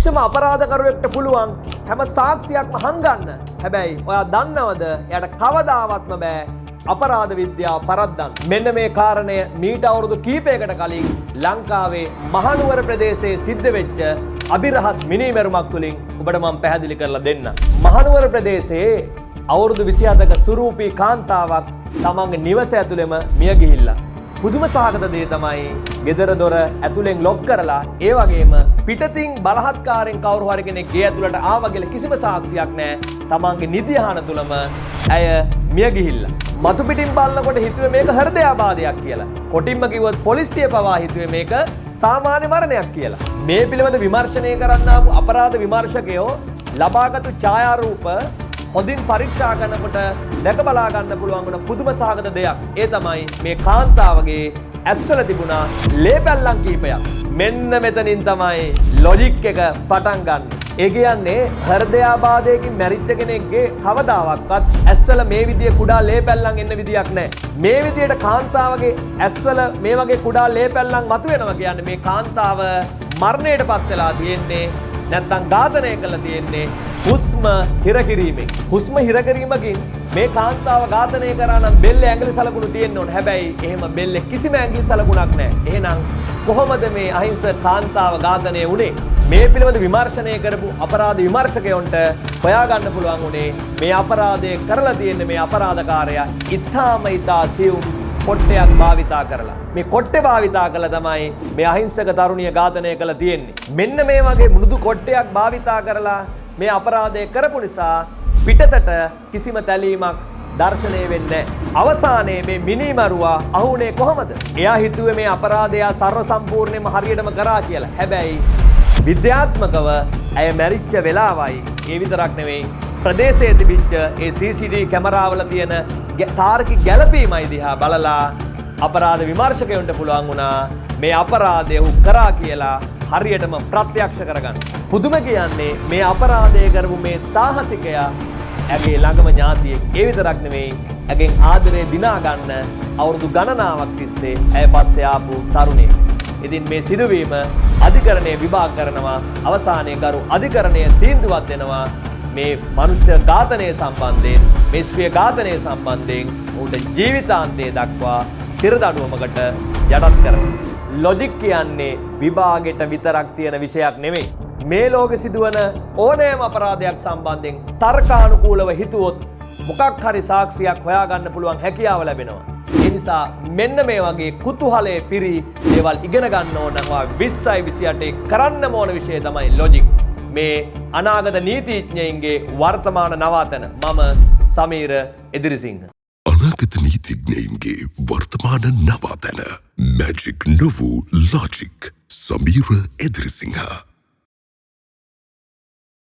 සූක්ෂම අපරාධකරුවෙක්ට පුළුවන් හැම සාක්ෂියක්ම හංගන්න. හැබැයි ඔයා දන්නවද එයාට කවදාවත්ම බෑ අපරාධ විද්‍යාව පරද්දන්න. මෙන්න මේ කාරණය මීට අවුරුදු කීපයකට කලින් ලංකාවේ මහනුවර ප්‍රදේශයේ සිද්ධ වෙච්ච අභිරහස් මිනීමැරුමක් තුලින් ඔබට මම පැහැදිලි කරලා දෙන්න. මහනුවර ප්‍රදේශයේ අවුරුදු 27ක සුරූපී කාන්තාවක් තමන්ගේ නිවස ඇතුළෙම මිය ගිහිල්ලා. පුදුම සහගත දේ තමයි ගෙදර දොර ඇතුලෙන් ලොක් කරලා ඒ වගේම පිටතින් බලහත්කාරයෙන් කවුරු හරි කෙනෙක් ගේ ඇතුළට ආවා කියලා කිසිම සාක්ෂියක් නැහැ. තමන්ගේ නිදිහාන තුලම ඇය මිය ගිහිල්ලා. මතු පිටින් බලනකොට හිතුවේ මේක හෘදයාබාධයක් කියලා. කොටින්ම කිව්වොත් පොලිසිය පවා හිතුවේ මේක සාමාන්‍ය මරණයක් කියලා. මේ පිළිබඳ විමර්ශනය කරන්න ආපු අපරාධ විමර්ශකයෝ ලබාගත්තු ඡායාරූප හොඳින් පරීක්ෂා කරනකොට දැක බලා ගන්න පුළුවන් වුණ පුදුම සහගත දෙයක්. ඒ තමයි මේ කාන්තාවගේ ඇස්වල තිබුණා ලේ පැල්ලම් කීපයක්. මෙන්න මෙතනින් තමයි ලොජික් එක පටන් ගන්න. ඒ කියන්නේ හෘදයාබාධයකින් මැරිච්ච කෙනෙක්ගේ කවදාවත් ඇස්වල මේ විදිය කුඩා ලේ පැල්ලම් එන්න විදියක් නැහැ. මේ විදියට කාන්තාවගේ ඇස්වල මේ වගේ කුඩා ලේ පැල්ලම් මතුවෙනවා කියන්නේ මේ කාන්තාව මරණයටපත් වෙලා තියෙන්නේ නැත්නම් ඝාතනය කළා තියෙන්නේ හුස්ම හිර කිරීමෙන්. හුස්ම හිර කිරීමකින් මේ කාන්තාව ඝාතනය කරා නම් බෙල්ලේ ඇඟිලි සලකුණු තියෙන්න ඕන. හැබැයි එහෙම බෙල්ලේ කිසිම ඇඟිලි සලකුණක් නැහැ. එහෙනම් කොහොමද මේ අහිංසක කාන්තාව ඝාතනය වුනේ? මේ පිළිබඳ විමර්ශනය කරපු අපරාධ විමර්ශකයන්ට හොයාගන්න පුළුවන් උනේ මේ අපරාධය කරලා තියෙන මේ අපරාධකාරයා ඉතාම සියුම් කොට්ටයක් භාවිතා කරලා. මේ කොට්ටේ භාවිතා කළා තමයි මේ අහිංසක තරුණිය ඝාතනය කළා තියෙන්නේ. මෙන්න මේ වගේ මෘදු කොට්ටයක් භාවිතා කරලා මේ අපරාධය කරපු නිසා පිටතට කිසිම තැලීමක් දර්ශනය වෙන්නේ නැහැ. අවසානයේ මේ මිනිමරුවා අහුනේ කොහමද? එයා හිතුවේ මේ අපරාධය සර්ව සම්පූර්ණයෙන්ම හරියටම කරා කියලා. හැබැයි විද්‍යාත්මකව ඇය මැරිච්ච වෙලාවයි ඒ විතරක් නෙවෙයි ප්‍රදේශයේ තිබිච්ච ඒ CCTV කැමරාවල තියෙන තාර්කික ගැළපීමයි දිහා බලලා අපරාධ විමර්ශකයන්ට පුළුවන් වුණා මේ අපරාධය ඔහු කරා කියලා හරියටම ප්‍රත්‍යක්ෂ කරගන්න. පුදුම කියන්නේ මේ අපරාධය කරපු මේ සාහසිකයා ඇගේ ළඟම ඥාතියෙක්. ඒ විතරක් නෙවෙයි ඇගෙන් ආදරය දිනා ගන්න අවුරුදු ගණනාවක් තිස්සේ ඇය පස්සේ ආපු තරුණයෙක්. ඉතින් මේ සිදුවීම අධිකරණය විභාග කරනවා. අවසානයේ ගරු අධිකරණය තීන්දුවක් දෙනවා මේ මනුෂ්‍ය ඝාතනය සම්බන්ධයෙන් මේ ස්ත්‍රිය ඝාතනය සම්බන්ධයෙන් ඔහුට ජීවිතාන්තය දක්වා සිරදඬුවමකට යටත් කරනවා. ලොජික් කියන්නේ විභාගෙට විතරක් තියෙන විෂයක් නෙමෙයි. මේ ලෝකෙ සිදුවන ඕනෑම අපරාධයක් සම්බන්ධයෙන් තර්කානුකූලව හිතුවොත් මොකක් හරි සාක්ෂියක් හොයාගන්න පුළුවන් හැකියාව ලැබෙනවා. ඒ නිසා මෙන්න මේ වගේ කුතුහලයේ පිරි දේවල් ඉගෙන ගන්න ඕනවා. 20යි 28 කරන්න ඕන විෂය තමයි ලොජික්. මේ අනාගත නීතිඥයින්ගේ වර්තමාන නවාතැන. මම සමීර එදිරිසිංහ. අනාගත නීතිඥයින්ගේ වර්තමාන නවාතැන. මැජික් නොවූ ලොජික්. සමීර එදිරිසිංහ.